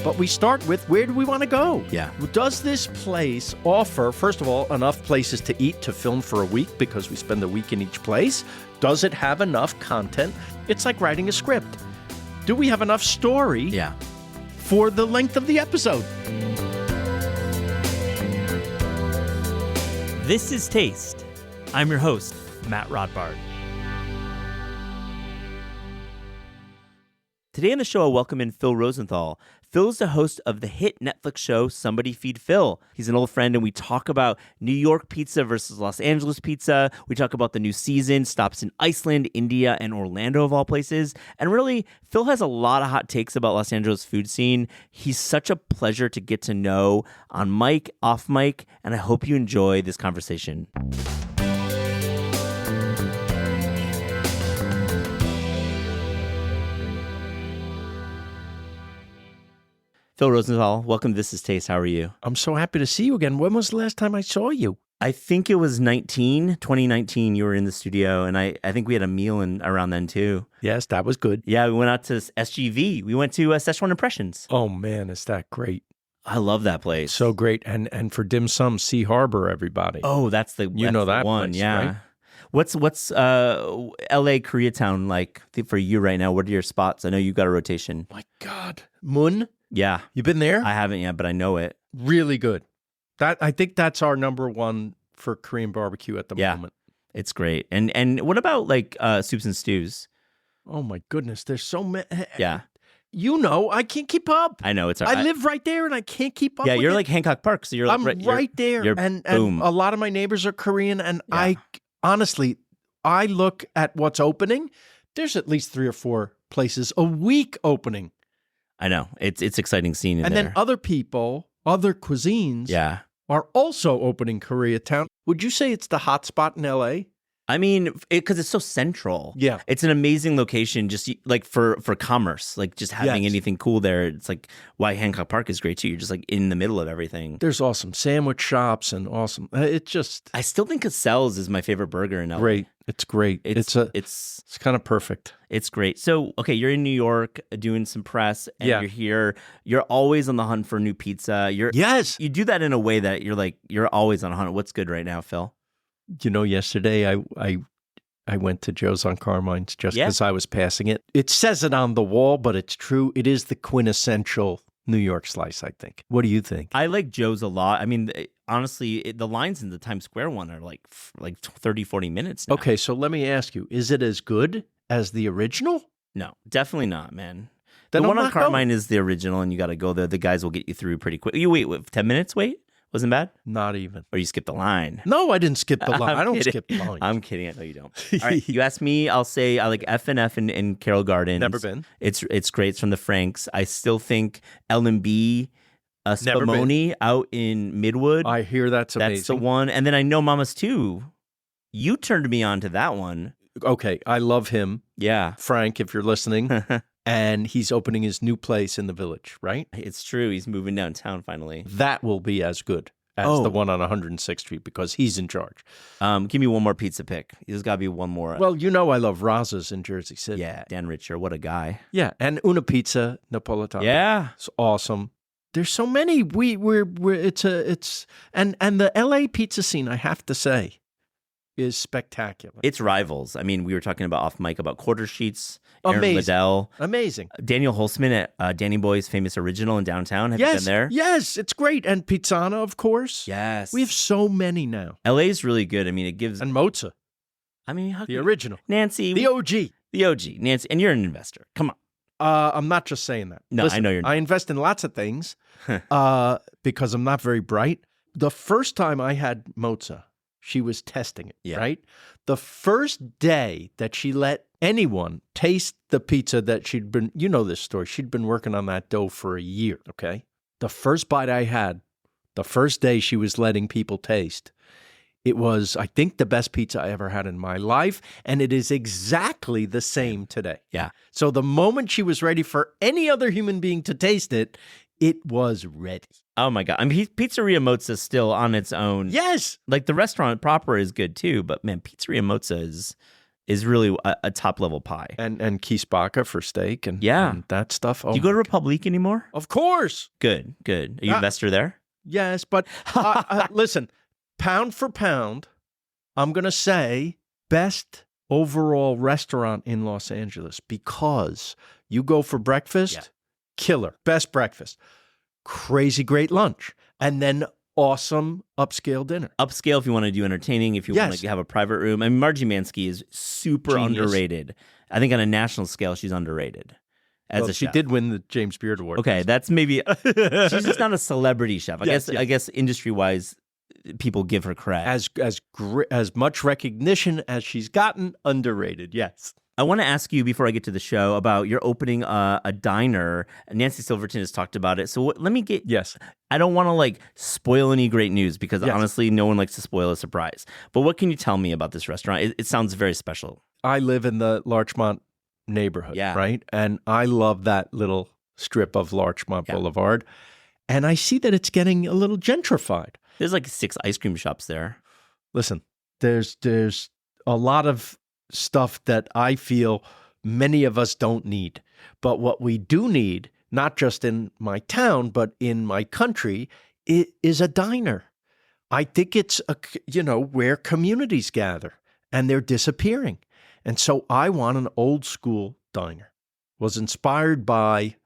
But we start with, where do we want to go? Yeah. Does this place offer, first of all, enough places to eat to film for a week because we spend a week in each place? Does it have enough content? It's like writing a script. Do we have enough story for the length of the episode? This is Taste. I'm your host, Matt Rodbard. Today on the show, I welcome in Phil Rosenthal. Phil's the host of the hit Netflix show, Somebody Feed Phil. He's an old friend, and we talk about New York pizza versus Los Angeles pizza. We talk about the new season, stops in Iceland, India, and Orlando, of all places. And really, Phil has a lot of hot takes about Los Angeles food scene. He's such a pleasure to get to know on mic, off mic, and I hope you enjoy this conversation. Phil Rosenthal, welcome to This Is Taste. How are you? I'm so happy to see you again. When was the last time I saw you? I think it was 2019. You were in the studio, and I think we had a meal around then too. Yes, that was good. Yeah, we went out to SGV. We went to Szechuan Impressions. Oh, man, is that great. I love that place. So great. And for dim sum, Sea Harbor, everybody. Oh, that's the one. Place, yeah. Right? What's LA Koreatown like for you right now? What are your spots? I know you got a rotation. My God. Mun? Yeah. You been there? I haven't yet, but I know it. Really good. I think that's our number one for Korean barbecue at the moment. It's great. And what about like soups and stews? Oh my goodness, there's so many. Yeah. You know, I can't keep up. I know it's. I live right there, and I can't keep up. Yeah, with you're it. like Hancock Park, so you're. I'm right there, and boom. A lot of my neighbors are Korean, and Yeah. honestly, I look at what's opening. There's at least 3 or 4 places a week opening. I know. It's exciting scene in and there. then other people, other cuisines are also opening Koreatown. Would you say it's the hot spot in LA? I mean, because it's so central. Yeah. It's an amazing location just like for commerce, like just having anything cool there. It's like why Hancock Park is great too. You're just like in the middle of everything. There's awesome sandwich shops and awesome. I still think Cassell's is my favorite burger in LA. Great. It's great. It's kind of perfect. It's great. So, okay, you're in New York doing some press and Yeah. you're here. You're always on the hunt for new pizza. Yes. You do that in a way that you're always on a hunt. What's good right now, Phil? You know, yesterday I went to Joe's on Carmine's just because I was passing it. It says it on the wall, but it's true. It is the quintessential New York slice, I think. What do you think? I like Joe's a lot. I mean, honestly, the lines in the Times Square one are like 30, 40 minutes now. Okay, so let me ask you, is it as good as the original? No, definitely not, man. Then the I'm one on not going. Carmine is the original, and you got to go there. The guys will get you through pretty quick. You wait, 10 minutes? Wait? Wasn't bad? Not even. Or you skipped the line? No, I didn't skip the line. I don't kidding. skip lines. I'm kidding. I know you don't. All right, you asked me. I'll say I like F&F in Carroll Gardens. Never been. It's great. It's from the Franks. I still think L&B Never been. Spumoni out in Midwood. I hear that's amazing. That's the one. And then I know Mama's too. You turned me on to that one. Okay, I love him. Yeah. Frank, if you're listening. And he's opening his new place in the Village, right? It's true. He's moving downtown finally. That will be as good as the one on 106th Street because he's in charge. Give me one more pizza pick. There's got to be one more. Well, you know I love Raza's in Jersey City. Yeah, Dan Richer. What a guy. Yeah, and Una Pizza Napolitano. Yeah. It's awesome. There's so many. And the LA pizza scene, I have to say, is spectacular. It's rivals. I mean, we were talking about off mic about Quarter Sheets, Aaron Amazing. Liddell. Amazing. Daniel Holzman at Danny Boy's Famous Original in downtown. Have you been there? Yes, it's great. And Pizzana, of course. Yes. We have so many now. LA's really good. I mean, it gives... And Mozza, I mean, how the original. Nancy. The OG. The OG. Nancy. And you're an investor. Come on. I'm not just saying that. No, Listen, I know you're not. I invest in lots of things because I'm not very bright. The first time I had Mozza, she was testing it, right? The first day that she let anyone taste the pizza that she'd been, you know this story, she'd been working on that dough for a year, okay? The first bite I had, the first day she was letting people taste, it was, I think, the best pizza I ever had in my life, and it is exactly the same today. Yeah. So the moment she was ready for any other human being to taste it, it was ready. Oh my God. I mean, Pizzeria Mozza is still on its own. Yes. Like the restaurant proper is good too, but man, Pizzeria Mozza is really a top level pie. And Kiesbacca for steak and that stuff. Do you go to Republique anymore? Of course. Good. Are you an investor there? Yes, but listen, pound for pound, I'm going to say best overall restaurant in Los Angeles, because you go for breakfast, killer, best breakfast, crazy great lunch, and then awesome upscale dinner. Upscale if you want to do entertaining, if you want to have a private room. I mean, Margie Mansky is super underrated. I think on a national scale, she's underrated as a she chef. did win the James Beard Award. Okay, that's maybe she's just not a celebrity chef. I guess industry-wise, people give her credit. As much recognition as she's gotten, underrated, yes. I want to ask you before I get to the show about you're opening a diner. Nancy Silverton has talked about it. So let me get... Yes. I don't want to spoil any great news because honestly, no one likes to spoil a surprise. But what can you tell me about this restaurant? It sounds very special. I live in the Larchmont neighborhood, right? And I love that little strip of Larchmont Boulevard. And I see that it's getting a little gentrified. There's 6 ice cream shops there. Listen, there's a lot of stuff that I feel many of us don't need. But what we do need, not just in my town, but in my country, is a diner. I think it's where communities gather, and they're disappearing. And so I want an old school diner. Was inspired by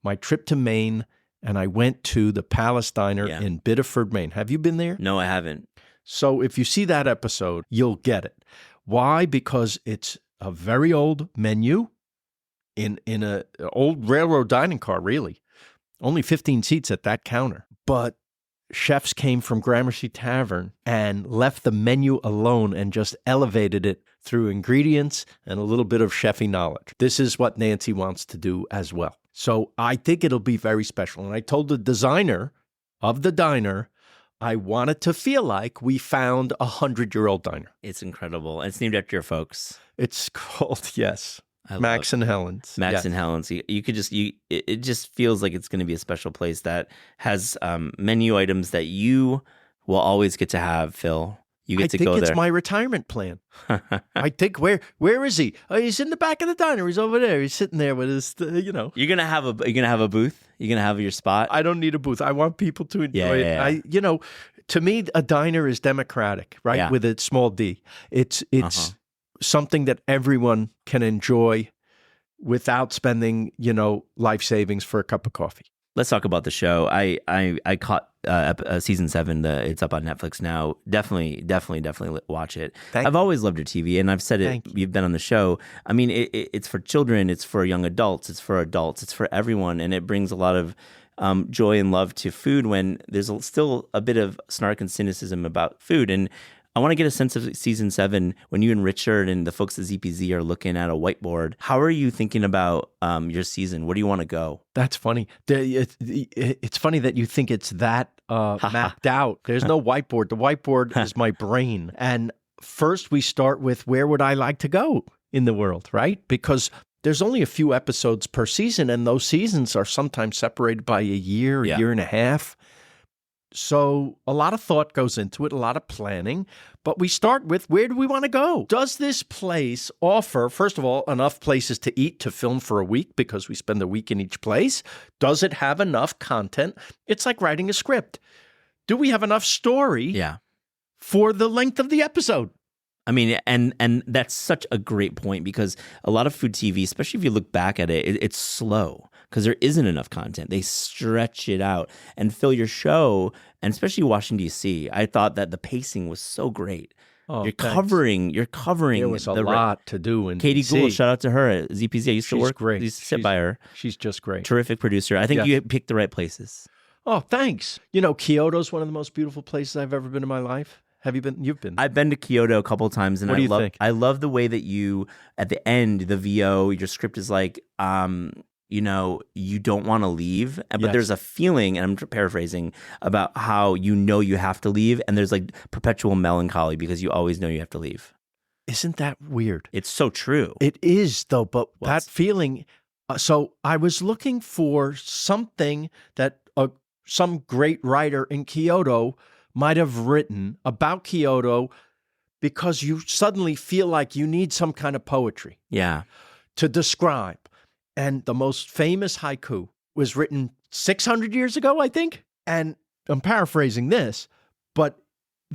my trip to Maine, and I went to the Palace Diner in Biddeford, Maine. Have you been there? No, I haven't. So if you see that episode, you'll get it. Why? Because it's a very old menu in an old railroad dining car, really. Only 15 seats at that counter. But chefs came from Gramercy Tavern and left the menu alone and just elevated it through ingredients and a little bit of chefy knowledge. This is what Nancy wants to do as well. So I think it'll be very special. And I told the designer of the diner, I want it to feel like we found a 100-year-old diner. It's incredible. It's named after your folks. It's called, Max and Helens. Max and Helens. You could it just feels like it's going to be a special place that has menu items that you will always get to have, Phil. You get to go there. I think it's my retirement plan. I think, where is he? Oh, he's in the back of the diner. He's over there. He's sitting there with his, You're gonna have a booth. You're gonna have your spot. I don't need a booth. I want people to enjoy it. To me, a diner is democratic, right? Yeah. With a small d. It's something that everyone can enjoy without spending, life savings for a cup of coffee. Let's talk about the show. I caught season 7. It's up on Netflix now. Definitely watch it. I've always loved your TV, and I've said it. You've been on the show. I mean, it's for children. It's for young adults. It's for adults. It's for everyone, and it brings a lot of joy and love to food when there's still a bit of snark and cynicism about food. And I want to get a sense of season 7 when you and Richard and the folks at ZPZ are looking at a whiteboard. How are you thinking about your season? Where do you want to go? That's funny. It's funny that you think it's that mapped out. There's no whiteboard. The whiteboard is my brain. And first we start with, where would I like to go in the world, right? Because there's only a few episodes per season, and those seasons are sometimes separated by a year and a half. So a lot of thought goes into it, a lot of planning, but we start with, where do we want to go? Does this place offer, first of all, enough places to eat to film for a week, because we spend a week in each place? Does it have enough content? It's like writing a script. Do we have enough story for the length of the episode? I mean, and that's such a great point, because a lot of food TV, especially if you look back at it, it's slow because there isn't enough content. They stretch it out. And Phil, your show, and especially Washington, D.C., I thought that the pacing was so great. Oh, you're covering. There was a lot to do in Katie DC. Gould, shout out to her at ZPZ. I used to work. Great. I used to sit by her. She's just great. Terrific producer. I think you picked the right places. Oh, thanks. Kyoto's one of the most beautiful places I've ever been in my life. Have you been? You've been. I've been to Kyoto a couple of times, and what do you think? I love the way that you, at the end, the VO, your script is like, you don't want to leave, but there's a feeling, and I'm paraphrasing, about how you have to leave, and there's like perpetual melancholy because you always know you have to leave. Isn't that weird? It's so true. It is, though, but that feeling. So I was looking for something that some great writer in Kyoto might have written about Kyoto, because you suddenly feel like you need some kind of poetry to describe. And the most famous haiku was written 600 years ago, I think. And I'm paraphrasing this, but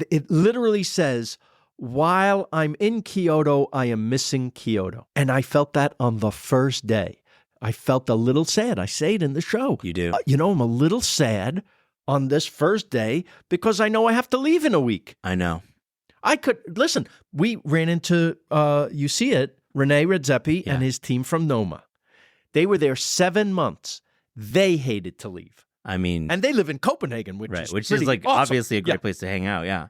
it literally says, while I'm in Kyoto, I am missing Kyoto. And I felt that on the first day. I felt a little sad. I say it in the show. You do. I'm a little sad on this first day because I know I have to leave in a week. I know. Listen, we ran into, you see it, Rene Redzepi and his team from Noma. They were there 7 months. They hated to leave. I mean, and they live in Copenhagen, which is like awesome. Obviously a great place to hang out. Yeah,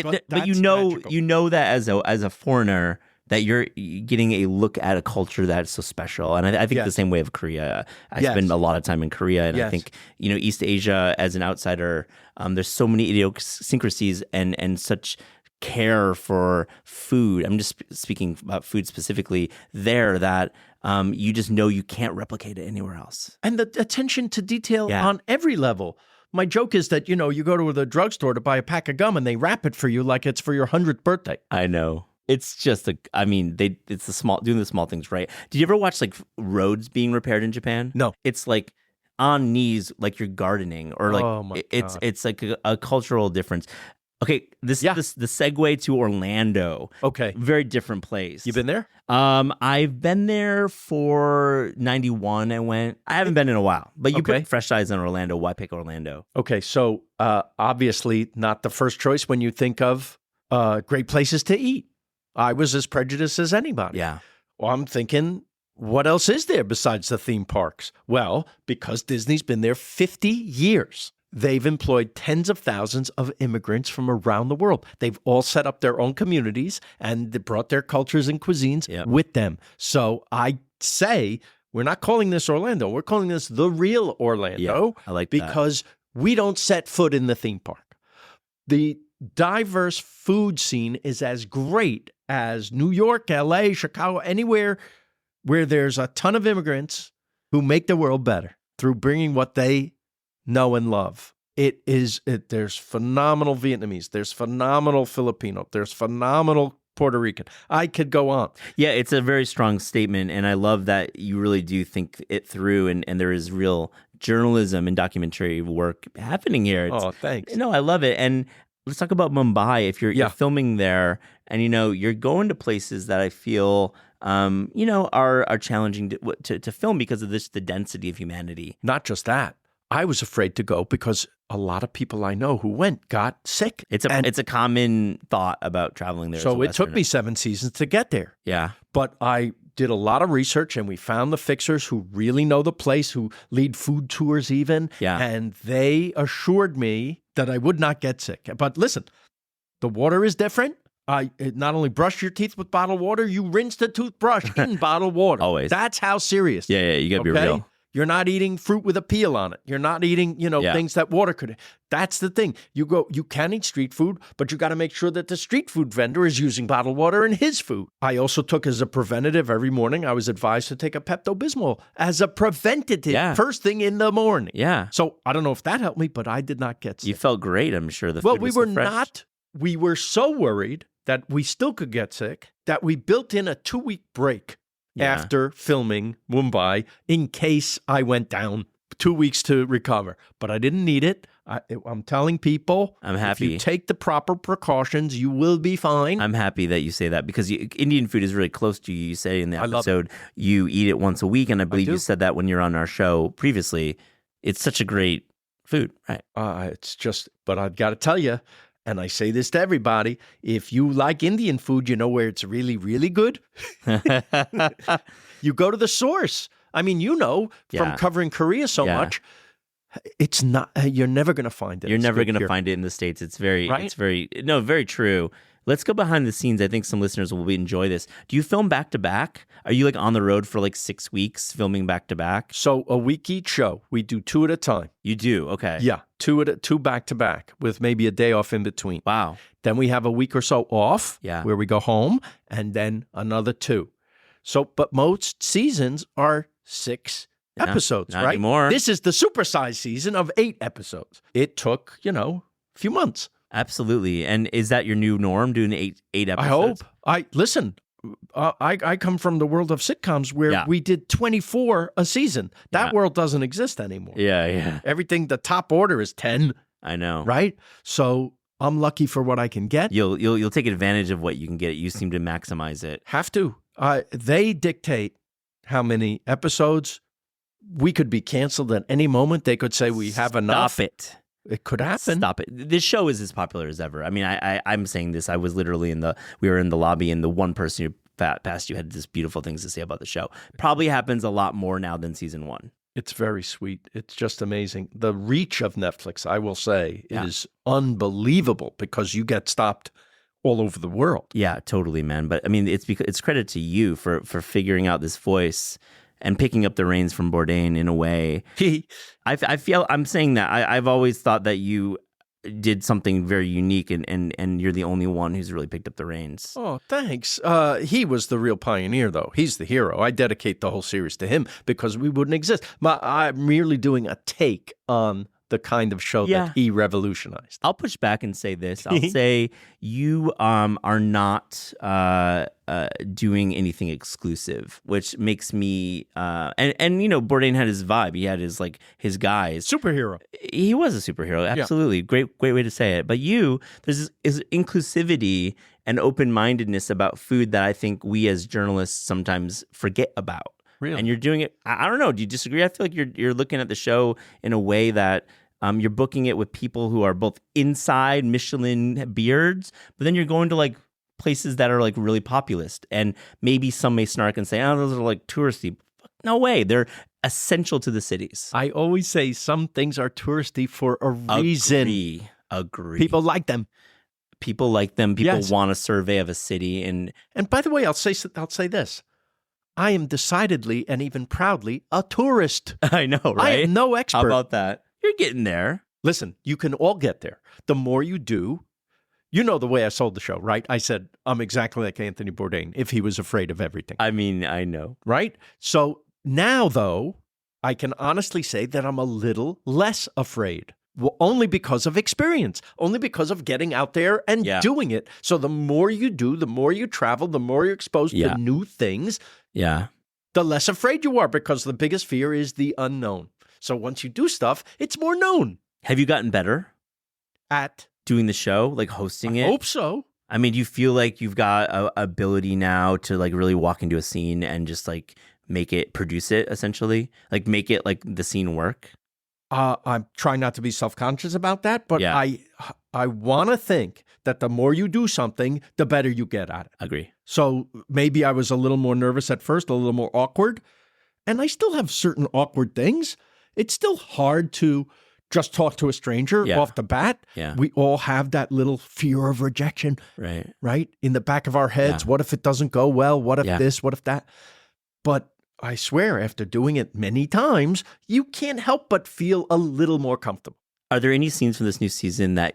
but magical. you know that as a foreigner that you're getting a look at a culture that's so special. And I think the same way of Korea. I spend a lot of time in Korea, and I think East Asia as an outsider, there's so many idiosyncrasies and such care for food. I'm just speaking about food specifically there that you just know you can't replicate it anywhere else. And the attention to detail on every level. My joke is that, you go to the drugstore to buy a pack of gum and they wrap it for you like it's for your 100th birthday. I know. It's just doing the small things right. Did you ever watch like roads being repaired in Japan? No. It's like on knees, like you're gardening, or like it's like a cultural difference. Okay, the segue to Orlando. Okay. Very different place. You been there? I've been there for 91. I haven't been in a while, but you put fresh eyes on Orlando. Why pick Orlando? Okay, so obviously not the first choice when you think of great places to eat. I was as prejudiced as anybody. Yeah. Well, I'm thinking, what else is there besides the theme parks? Well, because Disney's been there 50 years. They've employed tens of thousands of immigrants from around the world. They've all set up their own communities and they brought their cultures and cuisines with them. So I say, we're not calling this Orlando. We're calling this the real Orlando. I like that. Because we don't set foot in the theme park. The diverse food scene is as great as New York, LA, Chicago, anywhere where there's a ton of immigrants who make the world better through bringing what they know and love. There's phenomenal Vietnamese, there's phenomenal Filipino, there's phenomenal Puerto Rican. I could go on. Yeah, it's a very strong statement, and I love that you really do think it through, and there is real journalism and documentary work happening here. Thanks. No, I love it. And let's talk about Mumbai. If you're filming there, and you're going to places that I feel are challenging to film because of the density of humanity. Not just that. I was afraid to go because a lot of people I know who went got sick. It's a common thought about traveling there. So it took me 7 seasons to get there. Yeah. But I did a lot of research and we found the fixers who really know the place, who lead food tours even. Yeah. And they assured me that I would not get sick. But listen, the water is different. Not only brush your teeth with bottled water, you rinse the toothbrush in bottled water. Always. That's how serious. Yeah, you got to be real. You're not eating fruit with a peel on it. You're not eating, things that water could. That's the thing. You can eat street food, but you got to make sure that the street food vendor is using bottled water in his food. I also took as a preventative every morning, I was advised to take a Pepto-Bismol as a preventative first thing in the morning. Yeah. So I don't know if that helped me, but I did not get sick. You felt great, I'm sure. We were so worried that we still could get sick that we built in a 2-week break. After filming Mumbai, in case I went down, 2 weeks to recover. But I didn't need it. I'm telling people, I'm happy. If you take the proper precautions, you will be fine. I'm happy that you say that because Indian food is really close to you. You say in the episode you eat it once a week, and I believe you said that when you're on our show previously. It's such a great food, right? But I've got to tell you, and I say this to everybody, if you like Indian food, you know where it's really, really good? You go to the source. I mean, from covering Korea so much, it's not, you're never going to find it. You're never going to find it in the States. It's very true. Let's go behind the scenes. I think some listeners will enjoy this. Do you film back to back? Are you on the road for 6 weeks filming back to back? So a week each show. We do 2 at a time. You do? Okay. Yeah, 2 back to back with maybe a day off in between. Wow. Then we have a week or so off where we go home and then another 2. So, but most seasons are 6 episodes, not right? Anymore. This is the supersized season of 8 episodes. It took, a few months. Absolutely. And is that your new norm, doing eight episodes? I hope. Listen, I come from the world of sitcoms where we did 24 a season. That world doesn't exist anymore. Yeah. Everything, the top order is 10. I know. Right? So I'm lucky for what I can get. You'll take advantage of what you can get. You seem to maximize it. Have to. They dictate how many episodes. We could be canceled at any moment. They could say we have enough. Stop it. It could happen. Stop it. This show is as popular as ever. I mean, I'm saying this. I was literally we were in the lobby, and the one person who passed you had just beautiful things to say about the show. Probably happens a lot more now than season 1. It's very sweet. It's just amazing. The reach of Netflix, I will say, is unbelievable because you get stopped all over the world. Yeah, totally, man. But I mean, it's credit to you for figuring out this voice and picking up the reins from Bourdain in a way. I feel I'm saying that I've always thought that you did something very unique, and you're the only one who's really picked up the reins. Oh, thanks. He was the real pioneer, though. He's the hero. I dedicate the whole series to him because we wouldn't exist. I'm merely doing a take on the kind of show that he revolutionized. I'll push back and say this. I'll say you are not doing anything exclusive, which makes me and you know, Bourdain had his vibe. He had his guys. Superhero. He was a superhero. Absolutely. Yeah. Great way to say it. But there's this inclusivity and open-mindedness about food that I think we as journalists sometimes forget about. Really? And you're doing it. I don't know. Do you disagree? I feel like you're looking at the show in a way that you're booking it with people who are both inside Michelin beards, but then you're going to places that are really populist. And maybe some may snark and say, "Oh, those are touristy." No way. They're essential to the cities. I always say some things are touristy for a reason. Agree. People like them. People like them. People want a survey of a city. And by the way, I'll say this. I am decidedly and even proudly a tourist. I know, right? I am no expert. How about that? You're getting there. Listen, you can all get there. The more you do, you know the way I sold the show, right? I said, I'm exactly like Anthony Bourdain if he was afraid of everything. I mean, I know. Right? So now, though, I can honestly say that I'm a little less afraid. Well, only because of experience, only because of getting out there and doing it. So the more you do, the more you travel, the more you're exposed to new things, the less afraid you are, because the biggest fear is the unknown. So once you do stuff, it's more known. Have you gotten better at doing the show, hosting it? I hope so. I mean, do you feel like you've got a ability now to really walk into a scene and just make it, produce it, essentially? Make it the scene work? I'm trying not to be self-conscious about that, but I want to think that the more you do something, the better you get at it. Agree. So maybe I was a little more nervous at first, a little more awkward, and I still have certain awkward things. It's still hard to just talk to a stranger off the bat. Yeah. We all have that little fear of rejection, right? In the back of our heads. What if it doesn't go well? What if this? What if that? But I swear, after doing it many times, you can't help but feel a little more comfortable. Are there any scenes from this new season that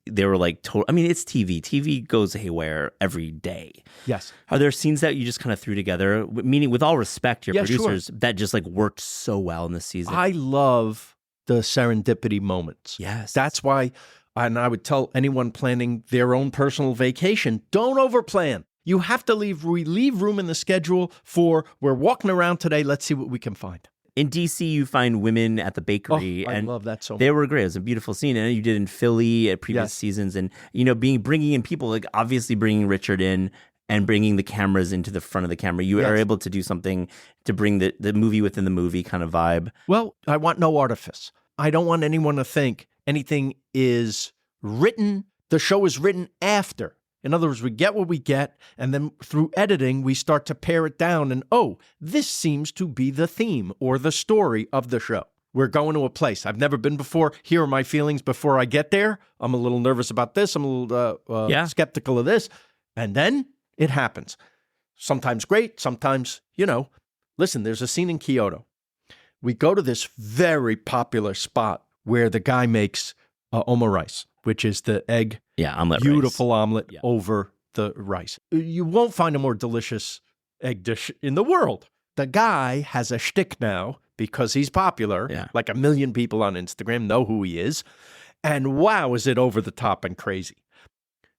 they were total? I mean, it's TV. TV goes haywire every day. Yes. Are there scenes that you just kind of threw together, meaning with all respect to your producers, that just worked so well in this season? I love the serendipity moments. Yes. That's why, and I would tell anyone planning their own personal vacation, don't overplan. You have to leave room in the schedule for, we're walking around today, let's see what we can find. In D.C., you find women at the bakery. I love that so much. They were great. It was a beautiful scene. And you did in Philly at previous seasons. And, bringing in people, obviously bringing Richard in and bringing the cameras into the front of the camera. You are able to do something to bring the movie within the movie kind of vibe. Well, I want no artifice. I don't want anyone to think anything is written. The show is written after. In other words, we get what we get, and then through editing, we start to pare it down, and this seems to be the theme or the story of the show. We're going to a place I've never been before. Here are my feelings before I get there. I'm a little nervous about this. I'm a little skeptical of this. And then it happens. Sometimes great, sometimes, listen, there's a scene in Kyoto. We go to this very popular spot where the guy makes omurice, which is the egg, omelet beautiful rice. Omelet over the rice. You won't find a more delicious egg dish in the world. The guy has a shtick now because he's popular. Yeah. Like 1 million people on Instagram know who he is. And wow, is it over the top and crazy.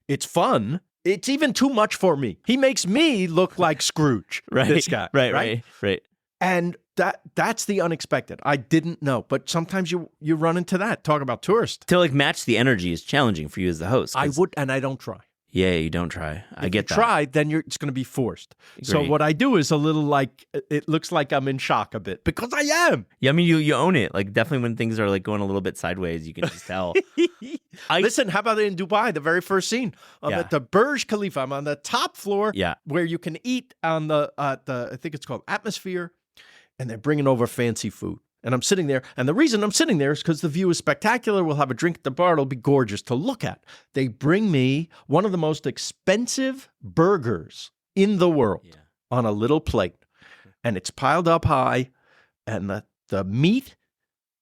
It's fun. It's even too much for me. He makes me look like Scrooge, this guy. Right. And that's the unexpected. I didn't know, but sometimes you run into that. Talk about tourists. To like match the energy is challenging for you as the host. I would, and I don't try. Yeah, you don't try. I get that. If you try, then it's going to be forced. Agree. So what I do is a little like, it looks like I'm in shock a bit because I am. Yeah, I mean, you own it. Like definitely when things are like going a little bit sideways, you can just tell. Listen, how about in Dubai, the very first scene? I'm at the Burj Khalifa. I'm on the top floor where you can eat on the I think it's called Atmosphere, and they're bringing over fancy food. And I'm sitting there, and the reason I'm sitting there is because the view is spectacular. We'll have a drink at the bar. It'll be gorgeous to look at. They bring me one of the most expensive burgers in the world on a little plate, and it's piled up high, and the meat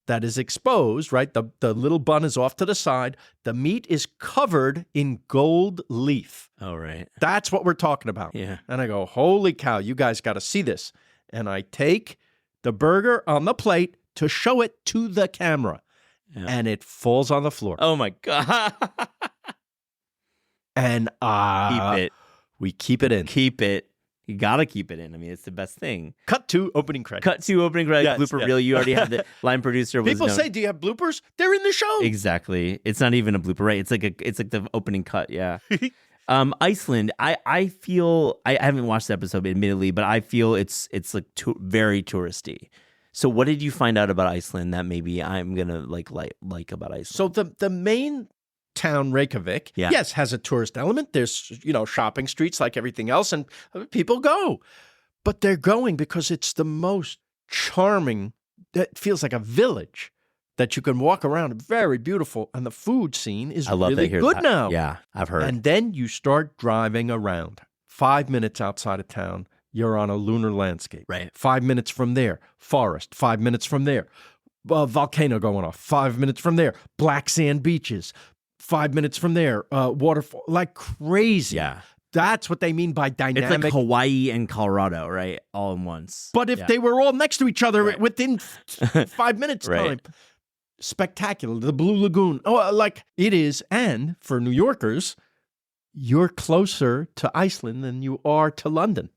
that is exposed, right? The little bun is off to the side. The meat is covered in gold leaf. Oh, right. That's what we're talking about. Yeah. And I go, holy cow, you guys got to see this. And I take the burger on the plate to show it to the camera. Yeah. And it falls on the floor. Oh, my God. And keep it. We keep it in. Keep it. You got to keep it in. I mean, it's the best thing. Cut to opening credits. Blooper reel. You already have the line producer. People say, do you have bloopers? They're in the show. Exactly. It's not even a blooper, right? It's like the opening cut. Yeah. Iceland, I feel I haven't watched the episode admittedly, but I feel it's like very touristy. So what did you find out about Iceland that maybe I'm gonna like about Iceland? So the main town Reykjavik, yes, has a tourist element. There's shopping streets like everything else, and people go, but they're going because it's the most charming. It feels like a village that you can walk around. Very beautiful. And the food scene is really good now. Yeah, I've heard. And then you start driving around. 5 minutes outside of town, you're on a lunar landscape. Right. 5 minutes from there, forest. 5 minutes from there, volcano going off. 5 minutes from there, black sand beaches. 5 minutes from there, waterfall. Like crazy. Yeah. That's what they mean by dynamic. It's like Hawaii and Colorado, right? All in once. But if they were all next to each other within 5 minutes time. Spectacular. The Blue Lagoon. Oh, like it is. And for New Yorkers, you're closer to Iceland than you are to London.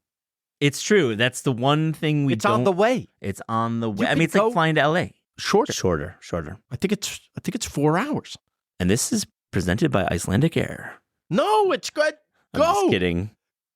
It's true. That's the one thing It's on the way. It's on the way. I mean, it's like flying to LA. Shorter. I think it's 4 hours. And this is presented by Icelandic Air. No, it's good. Go. I'm just kidding.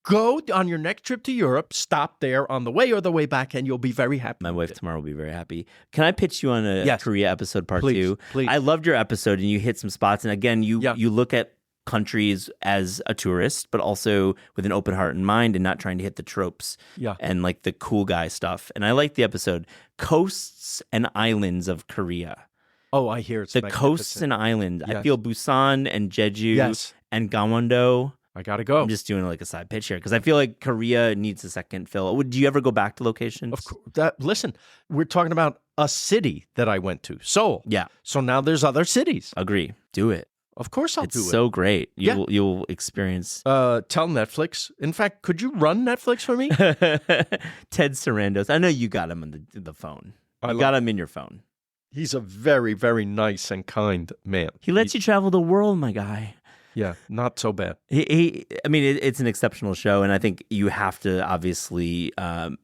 Go on your next trip to Europe, stop there on the way or the way back, and you'll be very happy. My wife tomorrow will be very happy. Can I pitch you on a Korea episode part 2? Please. I loved your episode, and you hit some spots. And again, you look at countries as a tourist, but also with an open heart and mind and not trying to hit the tropes and like the cool guy stuff. And I like the episode, Coasts and Islands of Korea. Oh, I hear it's the coasts and islands. Yes. I feel Busan and Jeju and Gangwon-do. I gotta go. I'm just doing like a side pitch here because I feel like Korea needs a second fill. Do you ever go back to locations? Of course. Listen, we're talking about a city that I went to, Seoul. Yeah. So now there's other cities. Agree. Do it. Of course I'll do it. It's so great. You'll experience. Tell Netflix. In fact, could you run Netflix for me? Ted Sarandos. I know you got him on the phone. You got him in your phone. He's a very, very nice and kind man. He lets you travel the world, my guy. Yeah, not so bad. I mean, it's an exceptional show, and I think you have to obviously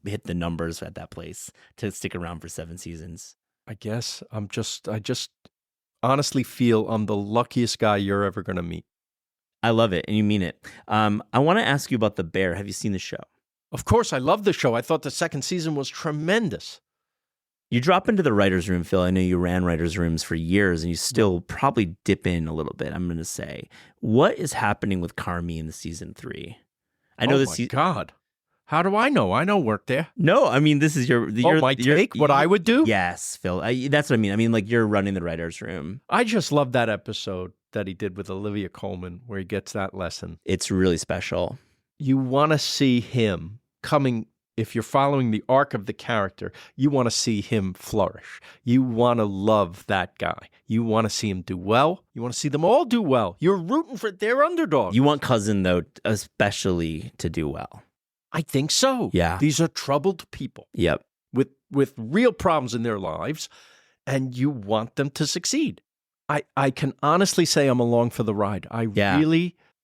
hit the numbers at that place to stick around for 7 seasons. I guess I just honestly feel I'm the luckiest guy you're ever going to meet. I love it, and you mean it. I want to ask you about The Bear. Have you seen the show? Of course, I love the show. I thought the second season was tremendous. You drop into the writer's room, Phil. I know you ran writer's rooms for years, and you still probably dip in a little bit, I'm going to say. What is happening with Carmi in the season 3? I know my God. How do I know? I don't work there. No, I mean, this is my take? What I would do? Yes, Phil. That's what I mean. I mean, like, you're running the writer's room. I just love that episode that he did with Olivia Colman where he gets that lesson. It's really special. You want to see him coming. If you're following the arc of the character, you want to see him flourish. You want to love that guy. You want to see him do well. You want to see them all do well. You're rooting for their underdog. You want Cousin, though, especially to do well. I think so. Yeah. These are troubled people. Yep. With real problems in their lives, and you want them to succeed. I can honestly say I'm along for the ride. Yeah.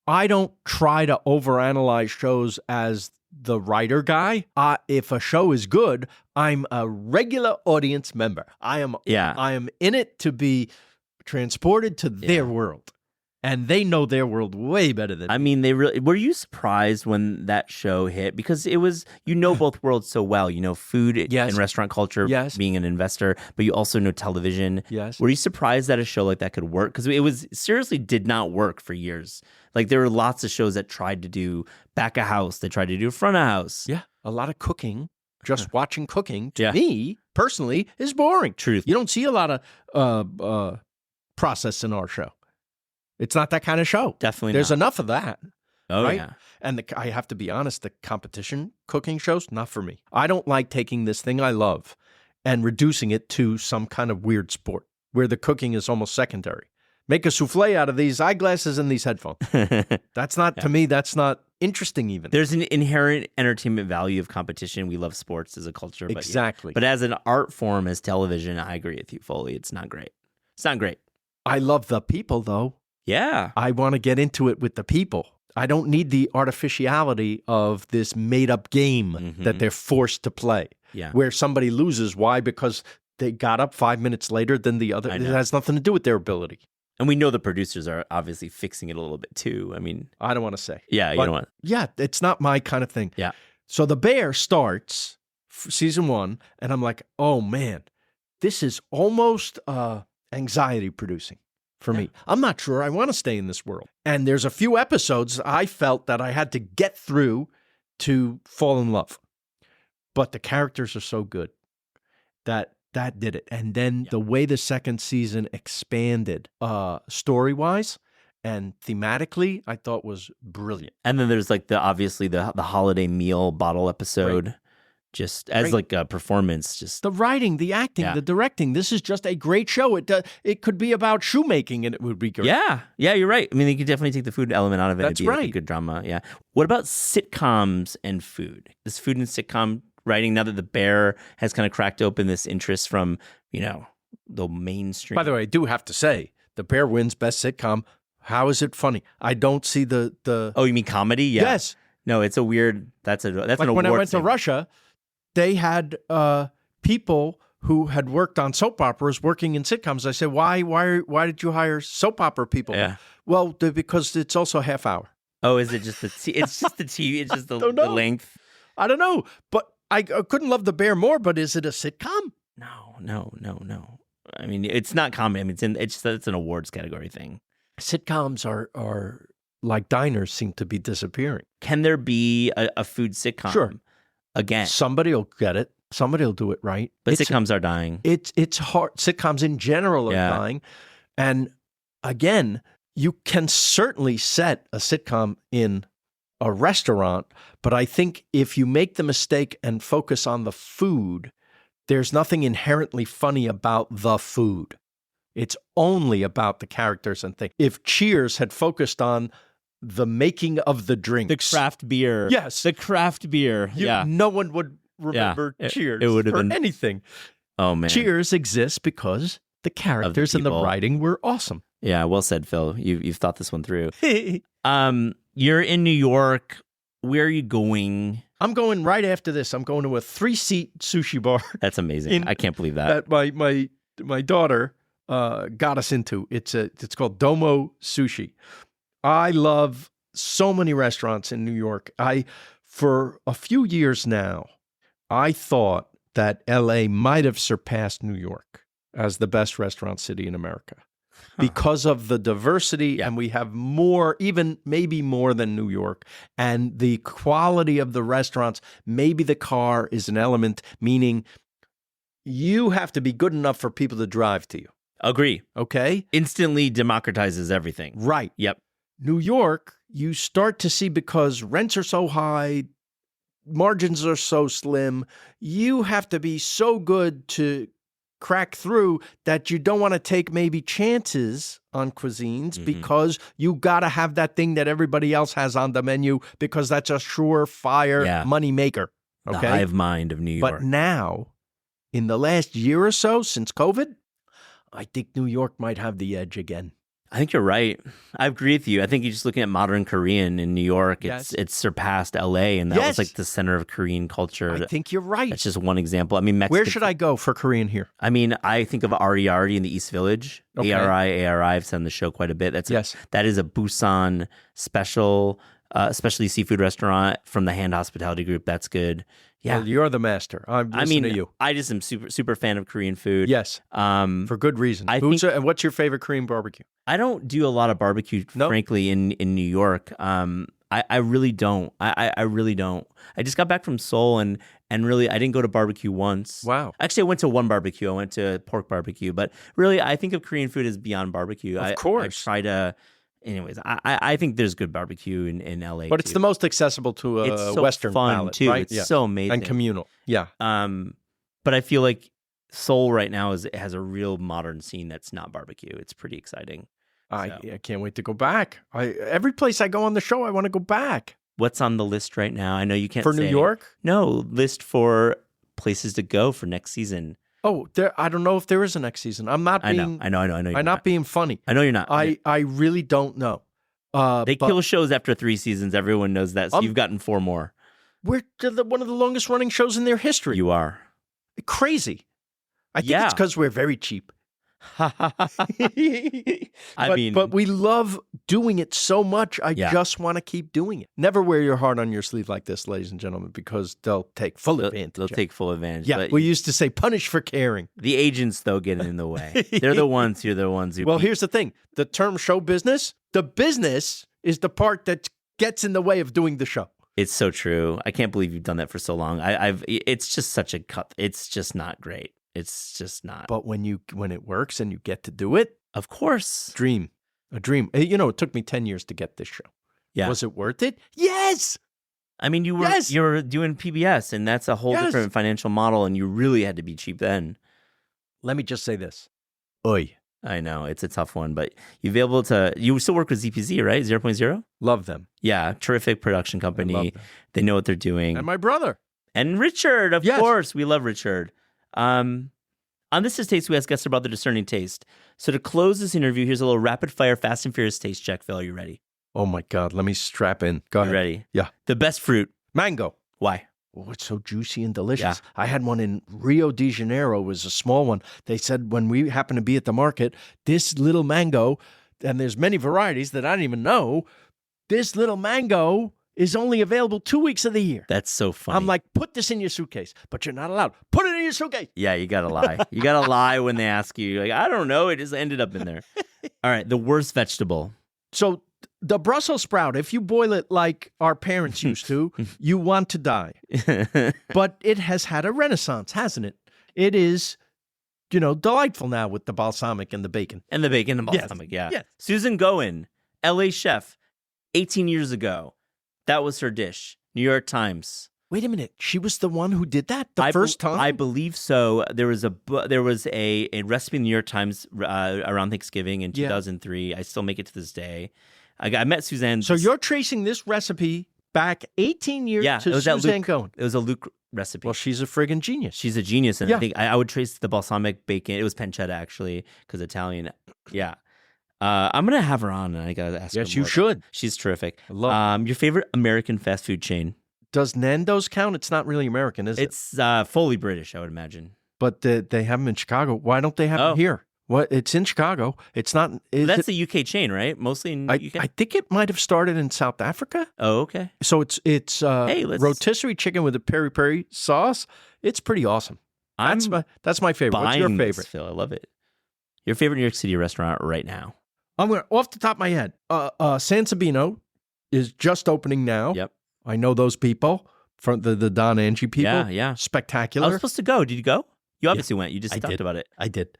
I don't try to overanalyze shows as the writer guy. If a show is good, I'm a regular audience member. I am in it to be transported to their world. And they know their world way better than me. I mean, were you surprised when that show hit? Because it was, both worlds so well. You know, food and restaurant culture, being an investor, but you also know television. Yes. Were you surprised that a show like that could work? Because it was seriously did not work for years. Like there were lots of shows that tried to do back of house. They tried to do front of house. Yeah. A lot of cooking. Just watching cooking, to me, personally, is boring. Truth. You don't see a lot of process in our show. It's not that kind of show. Definitely There's not. enough of that. Oh, right? yeah. And I have to be honest, the competition cooking shows, not for me. I don't like taking this thing I love and reducing it to some kind of weird sport where the cooking is almost secondary. Make a souffle out of these eyeglasses and these headphones. That's not, to me, that's not interesting even. There's an inherent entertainment value of competition. We love sports as a culture. Exactly. But as an art form, as television, I agree with you fully. It's not great. It's not great. I love the people, though. Yeah. I want to get into it with the people. I don't need the artificiality of this made-up game that they're forced to play. Yeah. Where somebody loses. Why? Because they got up 5 minutes later than the other. It has nothing to do with their ability. And we know the producers are obviously fixing it a little bit too. I mean, I don't want to say. Yeah, you don't want. Yeah, it's not my kind of thing. Yeah. So The Bear starts season 1, and I'm like, oh man, this is almost anxiety producing for me. I'm not sure I want to stay in this world. And there's a few episodes I felt that I had to get through to fall in love. But the characters are so good that did it. And then the way the second season expanded story-wise and thematically, I thought was brilliant. And then there's like the holiday meal bottle episode. Just as like a performance, just the writing, the acting, the directing. This is just a great show. It could be about shoemaking, and it would be great. Yeah, you're right. I mean, you could definitely take the food element out of it. That's It'd be right. like a good drama. Yeah. What about sitcoms and food? This food and sitcom writing. Now that The Bear has kind of cracked open this interest from the mainstream. By the way, I do have to say, The Bear wins best sitcom. How is it funny? I don't see the. Oh, you mean comedy? Yeah. Yes. No, it's a weird. That's like an award. When I went thing. to Russia, they had people who had worked on soap operas working in sitcoms. I said, why did you hire soap opera people? Yeah. Well, because it's also half hour. Oh, is it just it's just the TV? It's just the length? I don't know. But I couldn't love The Bear more, but is it a sitcom? No. I mean, it's not comedy. I mean, it's an awards category thing. Sitcoms are like diners seem to be disappearing. Can there be a food sitcom? Sure. Again, somebody will get it. Somebody will do it right. But sitcoms are dying. It's hard. Sitcoms in general are dying. And again, you can certainly set a sitcom in a restaurant, but I think if you make the mistake and focus on the food, there's nothing inherently funny about the food. It's only about the characters and things. If Cheers had focused on the making of the drinks. The craft beer. Yes. The craft beer. No one would remember Cheers it would have been anything. Oh, man. Cheers exists because the characters and the writing were awesome. Yeah, well said, Phil. You've thought this one through. You're in New York. Where are you going? I'm going right after this. I'm going to a 3-seat sushi bar. That's amazing. I can't believe that. That my daughter got us into. It's called Domo Sushi. I love so many restaurants in New York. For a few years now, I thought that LA might have surpassed New York as the best restaurant city in America because of the diversity, and we have more, even maybe more than New York, and the quality of the restaurants. Maybe the car is an element, meaning you have to be good enough for people to drive to you. Agree. Okay? Instantly democratizes everything. Right. Yep. New York, you start to see, because rents are so high, margins are so slim, you have to be so good to crack through that you don't want to take maybe chances on cuisines because you got to have that thing that everybody else has on the menu because that's a surefire money maker. Okay? The hive mind of New York. But now, in the last year or so since COVID, I think New York might have the edge again. I think you're right. I agree with you. I think you're just looking at modern Korean in New York. Yes. It's surpassed LA, and that was Yes. like the center of Korean culture. I think you're right. That's just one example. I mean, Mexican. Where should I go for Korean here? I mean, I think of Ari Ari in the East Village. Okay. ARI. I've said on the show quite a bit. That is a Busan special, especially seafood restaurant from the Hand Hospitality Group. That's good. Yeah, Well, you're the master. I'm listening to you. I just am super fan of Korean food. Yes, for good reason. I And what's your favorite Korean barbecue? I don't do a lot of barbecue, frankly, in New York. I really don't. I really don't. I just got back from Seoul and really I didn't go to barbecue once. Wow. Actually, I went to one barbecue. I went to pork barbecue. But really, I think of Korean food as beyond barbecue. Of course. I try to... Anyways, I think there's good barbecue in LA. But it's the most accessible to a it's so Western fun palate, too. right? It's so amazing And communal. Yeah. But I feel like Seoul right now has a real modern scene that's not barbecue. It's pretty exciting. I can't wait to go back. Every place I go on the show, I want to go back. What's on the list right now? I know you can't For say. New York? No, list for places to go for next season. Oh, I don't know if there is a next season. I'm not being. I know. I'm not being funny. I know you're not. I really don't know. They kill shows after 3 seasons. Everyone knows that. So you've gotten 4 more. We're one of the longest running shows in their history. You are. Crazy. I think it's because we're very cheap. But we love doing it so much. I just want to keep doing it. Never wear your heart on your sleeve like this, ladies and gentlemen, because they'll take full advantage. They'll take full advantage. Yeah, but we used to say punish for caring. The agents, though, get in the way. They're the ones who Well, here's the thing. The term show business, the business is the part that gets in the way of doing the show. It's so true. I can't believe you've done that for so long. It's just such a cut. It's just not great. It's just not. But when it works and you get to do it, of course, a dream. It took me 10 years to get this show. Yeah. Was it worth it? Yes. I mean, you were doing PBS, and that's a whole different financial model, and you really had to be cheap then. Let me just say this. Oy. I know it's a tough one, but you still work with ZPZ, right? 0.0? Love them. Yeah, terrific production company. They know what they're doing. And my brother. And Richard, of course. We love Richard. On This Is Taste, we ask guests about their discerning taste. So to close this interview, here's a little rapid-fire Fast and Furious taste check. Phil, are you ready? Oh, my God. Let me strap in. Go ahead. You ready? Yeah. The best fruit. Mango. Why? Oh, it's so juicy and delicious. Yeah. I had one in Rio de Janeiro. It was a small one. They said when we happened to be at the market, this little mango, and there's many varieties that I didn't even know, this little mango is only available 2 weeks of the year. That's so funny. I'm like, put this in your suitcase, but you're not allowed. Put it in your suitcase. Yeah, you got to lie. You got to lie when they ask you. You're like, I don't know. It just ended up in there. All right, the worst vegetable. So the Brussels sprout, if you boil it like our parents used to, you want to die. But it has had a renaissance, hasn't it? It is, delightful now with the balsamic and the bacon. And the bacon and balsamic, yeah. Yes. Susan Goen, LA chef, 18 years ago. That was her dish. New York Times. Wait a minute. She was the one who did that first time? I believe so. There was a recipe in the New York Times around Thanksgiving in 2003. I still make it to this day. I met Suzanne. So you're tracing this recipe back 18 years to Suzanne Cohen. It was a Luke recipe. Well, she's a friggin' genius. She's a genius. And I think I would trace the balsamic bacon. It was pancetta, actually, because Italian. Yeah. I'm going to have her on, and I got to ask her Yes, more. you should. She's terrific. I love your favorite American fast food chain? Does Nando's count? It's not really American, is it? It's fully British, I would imagine. But they have them in Chicago. Why don't they have them here? What? It's in Chicago. It's not. That's a UK chain, right? Mostly in UK? I think it might have started in South Africa. Oh, okay. So it's rotisserie chicken with a peri-peri sauce. It's pretty awesome. That's my favorite. What's your favorite? This, Phil, I love it. Your favorite New York City restaurant right now? I'm going off the top of my head. San Sabino is just opening now. Yep. I know those people from the Don Angie people. Yeah. Spectacular. I was supposed to go. Did you go? You obviously went. You just talked about it. I did.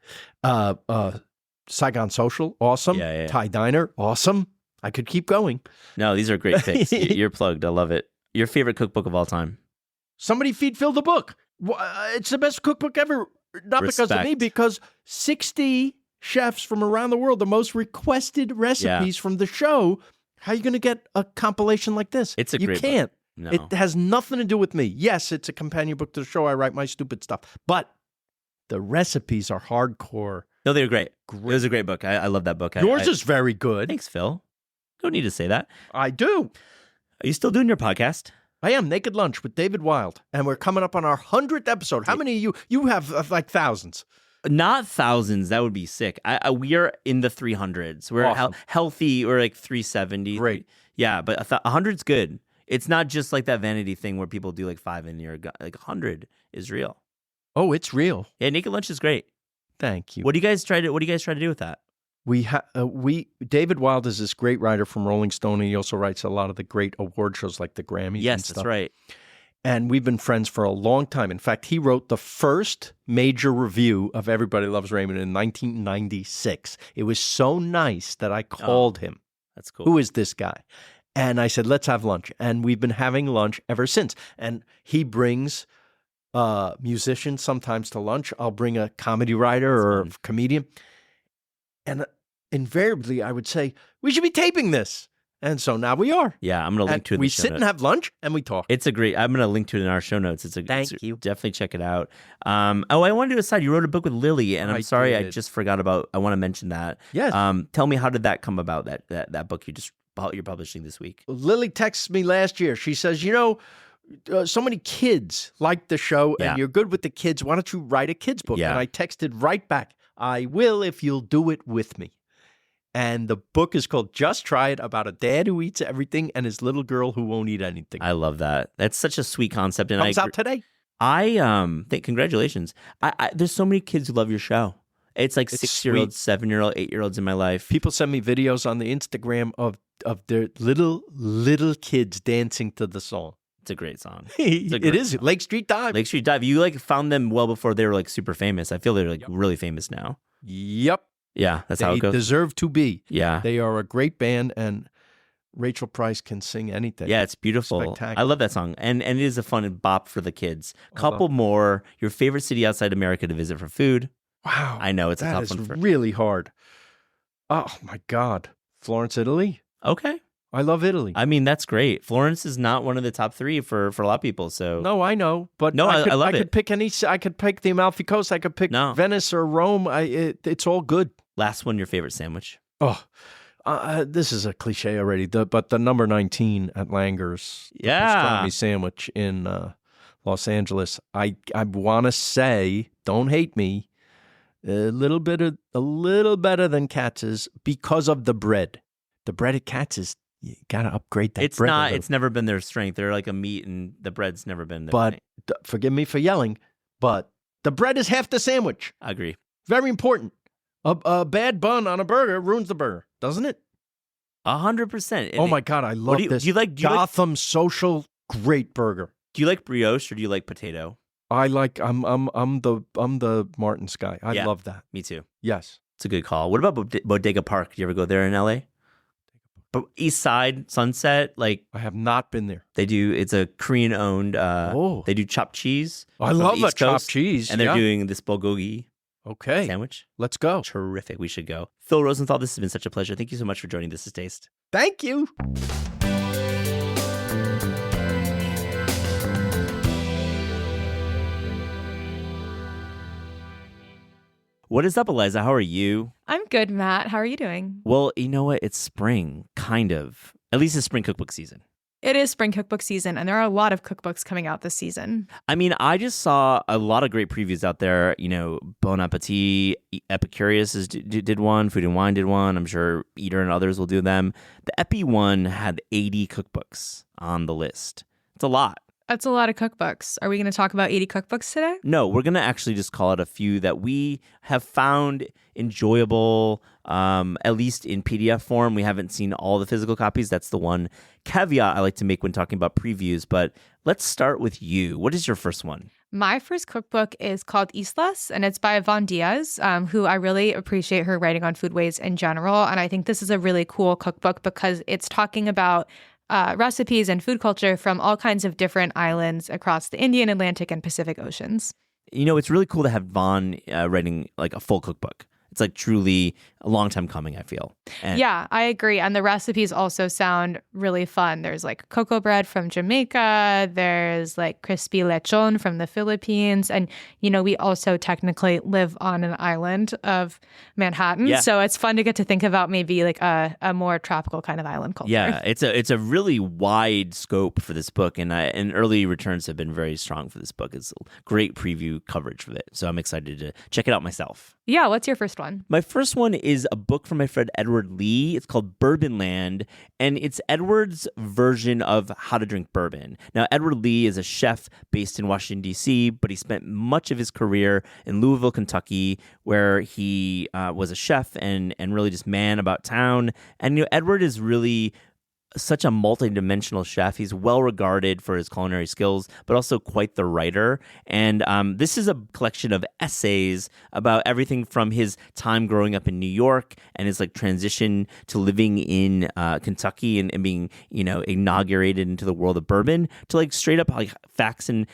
Saigon Social, awesome. Yeah. Thai Diner, awesome. I could keep going. No, these are great picks. You're plugged. I love it. Your favorite cookbook of all time? Somebody feed Phil the book. It's the best cookbook ever. Not because of me, because 60 chefs from around the world, the most requested recipes from the show. How are you going to get a compilation like this? It's a great book. You can't. No. It has nothing to do with me. Yes, it's a companion book to the show. I write my stupid stuff. But the recipes are hardcore. No, they were great. It was a great book. I love that book. Yours is very good. Thanks, Phil. Don't need to say that. I do. Are you still doing your podcast? I am. Naked Lunch with David Wild. And we're coming up on our 100th episode. How many of you? You have like thousands. Not thousands. That would be sick. We are in the 300s. We're Awesome. healthy. We're like 370. Great. Yeah, but 100's good. It's not just like that vanity thing where people do like 5 in your like 100 is real. Oh, it's real. Yeah, Naked Lunch is great. Thank you. What do you guys try to do with that? David Wild is this great writer from Rolling Stone, and he also writes a lot of the great award shows like the Grammys. Yes, and stuff. that's right. And we've been friends for a long time. In fact, he wrote the first major review of Everybody Loves Raymond in 1996. It was so nice that I called him. That's cool. Who is this guy? And I said, let's have lunch. And we've been having lunch ever since. And he brings musicians sometimes to lunch. I'll bring a comedy writer or a comedian. And invariably, I would say, we should be taping this. And so now we are. Yeah, I'm going to link to it in we the show sit notes. and have lunch and we talk. It's a great, I'm going to link to it in our show notes. Thank you. Definitely check it out. I want to do a side. You wrote a book with Lily, and I'm sorry, I just forgot about, I want to mention that. Yes. Tell me, how did that come about, that book you're publishing this week? Lily texted me last year. She says, so many kids like the show and you're good with the kids. Why don't you write a kid's book? Yeah. And I texted right back, I will if you'll do it with me. And the book is called Just Try It, about a dad who eats everything and his little girl who won't eat anything. I love that. That's such a sweet concept. And Comes out today. I think congratulations. There's so many kids who love your show. It's like 6-year-olds, 7-year-olds, 8-year-olds in my life. People send me videos on the Instagram of their little kids dancing to the song. It's a great song. It is. Song. Lake Street Dive. Lake Street Dive. You like found them well before they were like super famous. I feel they're like really famous now. Yep. Yeah, that's how it goes. They deserve to be. Yeah. They are a great band, and Rachel Price can sing anything. Yeah, it's beautiful. Spectacular. I love that song. And it is a fun bop for the kids. Couple more. Your favorite city outside America to visit for food? Wow. I know, it's a tough one. one. That's really hard. Oh, my God. Florence, Italy. Okay. I love Italy. I mean, that's great. Florence is not one of the top 3 for a lot of people. So no, I know, but no, I love it. I could pick I could pick the Amalfi Coast. I could pick Venice or Rome. It's all good. Last one, your favorite sandwich? Oh, this is a cliche already. But the number 19 at Langer's pastrami sandwich in Los Angeles. I want to say, don't hate me, a little better than Katz's because of the bread. The bread at Katz's. You gotta upgrade that. It's bread not. It's never been their strength. They're like a meat, and the bread's never been their strength. But forgive me for yelling. But the bread is half the sandwich. I agree. Very important. A bad bun on a burger ruins the burger, doesn't it? 100%. Oh my God, I love this. Do you like Gotham Social? Great burger. Do you like brioche or do you like potato? I like. I'm the Martin's guy. I love that. Me too. Yes, it's a good call. What about Bodega Park? Do you ever go there in LA? But East Side, Sunset, like I have not been there. They do. It's a Korean owned. They do chopped cheese. I love a chopped cheese, and they're doing this bulgogi sandwich. Let's go. Terrific. We should go. Phil Rosenthal, this has been such a pleasure. Thank you so much for joining This Is Taste. Thank you. What is up, Eliza? How are you? I'm good, Matt. How are you doing? Well, you know what? It's spring, kind of. At least it's spring cookbook season. It is spring cookbook season, and there are a lot of cookbooks coming out this season. I mean, I just saw a lot of great previews out there. You know, Bon Appetit, Epicurious did one, Food and Wine did one. I'm sure Eater and others will do them. The Epi one had 80 cookbooks on the list. It's a lot. That's a lot of cookbooks. Are we going to talk about 80 cookbooks today? No, we're going to actually just call it a few that we have found enjoyable, at least in PDF form. We haven't seen all the physical copies. That's the one caveat I like to make when talking about previews. But let's start with you. What is your first one? My first cookbook is called Islas, and it's by Yvonne Diaz, who I really appreciate her writing on foodways in general. And I think this is a really cool cookbook because it's talking about recipes and food culture from all kinds of different islands across the Indian, Atlantic, and Pacific Oceans. You know, it's really cool to have Vaughn writing like a full cookbook. It's like truly a long time coming, I feel. And yeah, I agree. And the recipes also sound really fun. There's like cocoa bread from Jamaica. There's like crispy lechon from the Philippines. And, you know, we also technically live on an island of Manhattan. Yeah. So it's fun to get to think about maybe like a more tropical kind of island culture. Yeah, it's a really wide scope for this book, and early returns have been very strong for this book. It's great preview coverage for it, so I'm excited to check it out myself. Yeah, what's your first one? My first one is a book from my friend Edward Lee. It's called Bourbon Land, and it's Edward's version of how to drink bourbon. Now, Edward Lee is a chef based in Washington, D.C., but he spent much of his career in Louisville, Kentucky, where he was a chef and really just man about town. And, you know, Edward is really such a multi-dimensional chef. He's well regarded for his culinary skills, but also quite the writer. And this is a collection of essays about everything from his time growing up in New York and his like transition to living in Kentucky and being, you know, inaugurated into the world of bourbon, to like straight up like facts and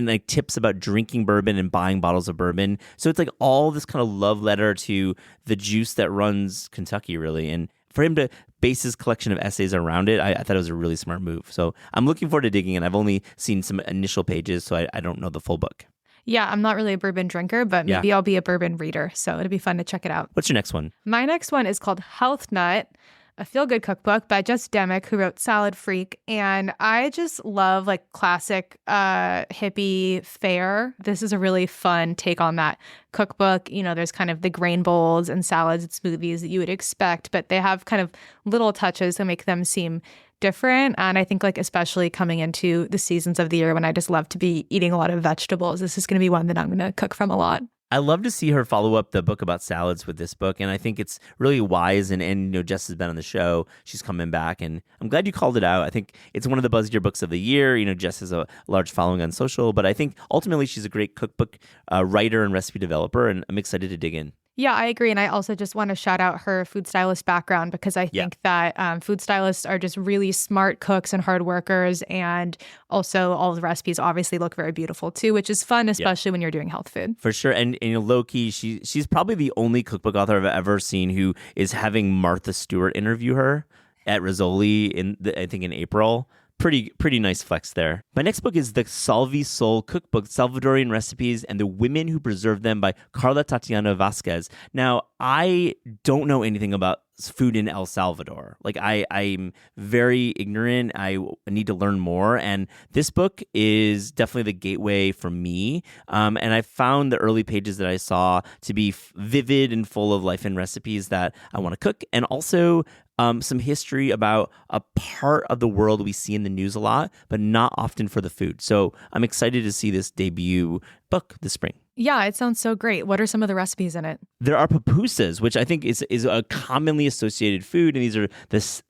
like tips about drinking bourbon and buying bottles of bourbon. So it's like all this kind of love letter to the juice that runs Kentucky, really. And for him to base his collection of essays around it, I thought it was a really smart move. So I'm looking forward to digging in. I've only seen some initial pages, so I don't know the full book. Yeah, I'm not really a bourbon drinker, but maybe I'll be a bourbon reader. So it'll be fun to check it out. What's your next one? My next one is called Health Nut, a feel-good cookbook by Jess Demick, who wrote Salad Freak. And I just love like classic hippie fare. This is a really fun take on that cookbook. You know, there's kind of the grain bowls and salads and smoothies that you would expect, but they have kind of little touches that make them seem different. And I think like especially coming into the seasons of the year when I just love to be eating a lot of vegetables, this is going to be one that I'm going to cook from a lot. I love to see her follow up the book about salads with this book, and I think it's really wise. And you know, Jess has been on the show; she's coming back, and I'm glad you called it out. I think it's one of the buzzier books of the year. You know, Jess has a large following on social, but I think ultimately she's a great cookbook writer and recipe developer, and I'm excited to dig in. Yeah, I agree. And I also just want to shout out her food stylist background because I think that food stylists are just really smart cooks and hard workers. And also all the recipes obviously look very beautiful too, which is fun, especially when you're doing health food. For sure. And you know, low-key, she's probably the only cookbook author I've ever seen who is having Martha Stewart interview her at Rizzoli I think in April. Pretty nice flex there. My next book is the Salvi Soul Cookbook, Salvadorian Recipes and the Women Who Preserve Them by Carla Tatiana Vasquez. Now, I don't know anything about food in El Salvador. Like I'm very ignorant. I need to learn more. And this book is definitely the gateway for me. And I found the early pages that I saw to be vivid and full of life and recipes that I want to cook. And also some history about a part of the world we see in the news a lot, but not often for the food. So I'm excited to see this debut book this spring. Yeah, it sounds so great. What are some of the recipes in it? There are pupusas, which I think is a commonly associated food. And these are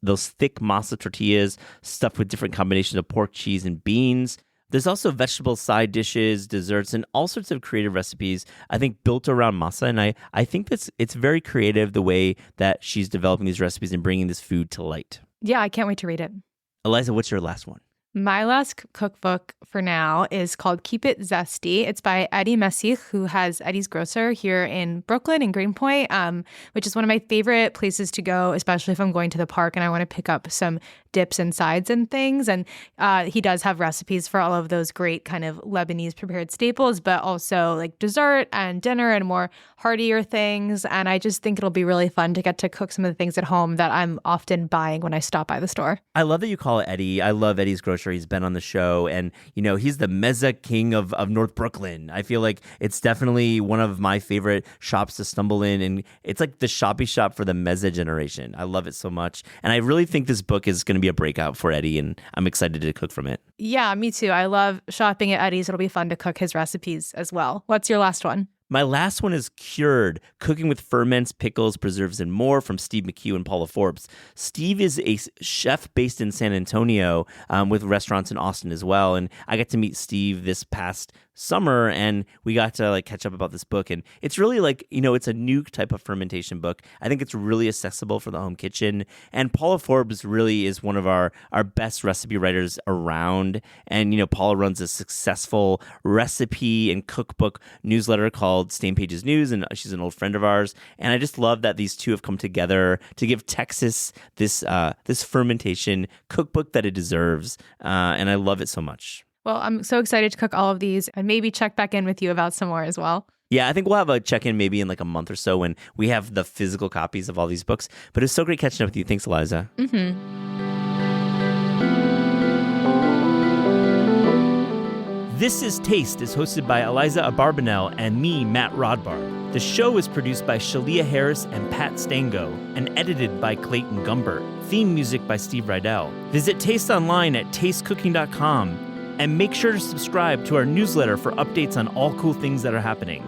those thick masa tortillas stuffed with different combinations of pork, cheese, and beans. There's also vegetable side dishes, desserts, and all sorts of creative recipes, I think, built around masa. And I think it's very creative the way that she's developing these recipes and bringing this food to light. Yeah, I can't wait to read it. Eliza, what's your last one? My last cookbook for now is called Keep It Zesty. It's by Eddie Messich, who has Eddie's Grocer here in Brooklyn in Greenpoint, which is one of my favorite places to go, especially if I'm going to the park and I want to pick up some dips and sides and things. And he does have recipes for all of those great kind of Lebanese prepared staples, but also like dessert and dinner and more heartier things. And I just think it'll be really fun to get to cook some of the things at home that I'm often buying when I stop by the store. I love that you call it Eddie. I love Eddie's Grocer. He's been on the show, and you know, he's the mezza king of North Brooklyn. I feel like it's definitely one of my favorite shops to stumble in, and it's like the shoppy shop for the mezza generation. I love it so much, and I really think this book is going to be a breakout for Eddie, and I'm excited to cook from it. Yeah, me too. I love shopping at Eddie's. It'll be fun to cook his recipes as well. What's your last one? My last one is Cured, Cooking with Ferments, Pickles, Preserves, and More from Steve McHugh and Paula Forbes. Steve is a chef based in San Antonio with restaurants in Austin as well. And I got to meet Steve this past summer, and we got to like catch up about this book. And it's really like, it's a new type of fermentation book. I think it's really accessible for the home kitchen. And Paula Forbes really is one of our best recipe writers around. And, Paula runs a successful recipe and cookbook newsletter called Stain Pages News, and she's an old friend of ours. And I just love that these two have come together to give Texas this fermentation cookbook that it deserves. And I love it so much. Well, I'm so excited to cook all of these and maybe check back in with you about some more as well. Yeah, I think we'll have a check-in maybe in like a month or so when we have the physical copies of all these books. But it's so great catching up with you. Thanks, Eliza. Mm-hmm. This is Taste is hosted by Eliza Abarbanel and me, Matt Rodbar. The show is produced by Shalia Harris and Pat Stango and edited by Clayton Gumbert. Theme music by Steve Rydell. Visit Taste online at tastecooking.com and make sure to subscribe to our newsletter for updates on all cool things that are happening.